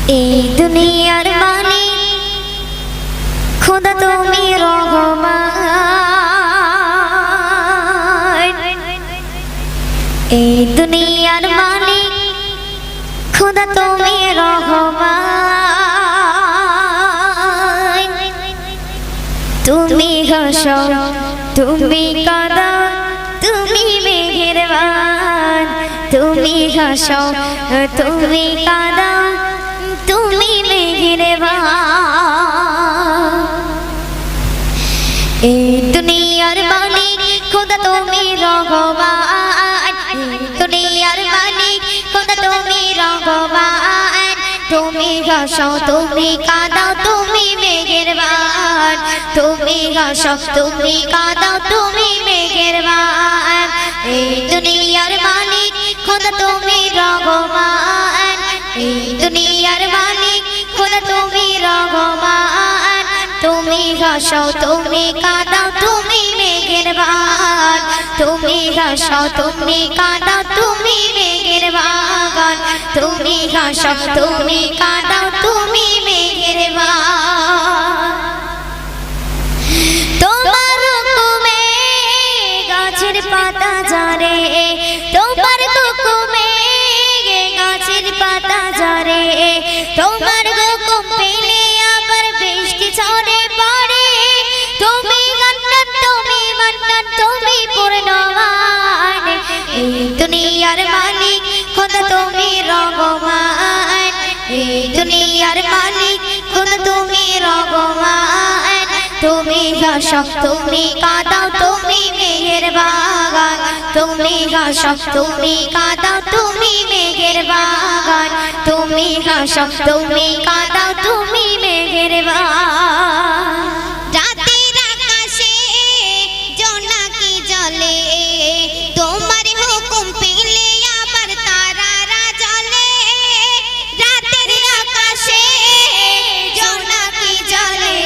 এই দুনিয়ার মালিক খোদা তুমি রহমান, এই দুনিয়ার মালিক খোদা তুমি রহমান। তুমি হাসো তুমি কাঁদাও তুমি মেহেরবান, তুমি হাসো তুমি কাঁদাও তুমি মেহেরবান। এই দুনিয়ার মালিক খোদা তুমি রহমান, এই দুনিয়ার মালিক খোদা তুমি রহমান। তুমি হাসো তুমি কাঁদাও তুমি মেহেরবান, তুমি হাসো তুমি কাঁদাও তুমি মেহেরবান। এই দুনিয়ার মালিক খোদা তুমি রহমান, এই দুনিয়ার মালিক খোদা তুমি রহমান। তুমি হাসো তুমি কাঁদাও তুমি মেহেরবান, তুমি হাসো তুমি কাঁদাও তুমি মেহেরবান। তুমি হাসো তুমি কাঁদাও তুমি মেহেরবান। তোমার হুকুমে গাছের পাতা ঝরে, তোমার হুকুমে গাছের পাতা ঝরে, তোমার হুকুম পেলে আবার বৃষ্টি ঝরে পড়ে। তুমি গান্নান তুমি মান্নান তুমি পূর্ণমান, এই দুনিয়ার মালিক খোদা তুমি রহমান, এই দুনিয়ার মালিক খোদা তুমি রহমান। তুমি হাসো তুমি কাঁদাও তুমি মেহেরবান, তুমি হাসো তুমি কাঁদাও তুমি মেহেরবান। তুমি হাসো তুমি কাঁদাও তুমি মেহেরবান। রাতের আকাশে জোনাকি জ্বলে, তোমার হুকুম পেলে আবার তারারা জ্বলে। রাতের আকাশে জোনাকি জ্বলে,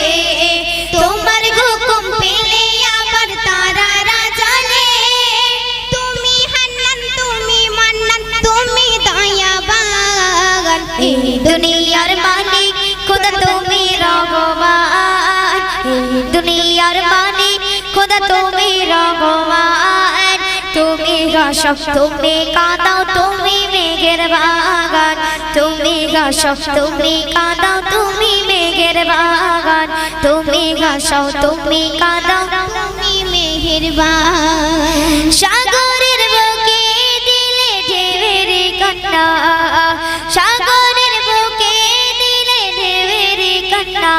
তোমার হুকুম পেলে আবার তারারা জ্বলে। তুমি হান্নান তুমি মান্নান তুমি দয়াবান, এই দুনিয়ার মালিক খোদা তুমি রহমান, এই দুনিয়ার মালিক খোদা তুমি রহমান। তুমি হাসো তুমি কাঁদাও তুমি মেহেরবান, তুমি হাসো তুমি কাঁদাও তুমি মেহেরবান। তুমি হাসো তুমি কাঁদাও তুমি মেহেরবান। সাগরের বুকে দিলে ঢেউয়ের কান্না, সাগরের বুকে দিলে ঢেউয়ের কান্না।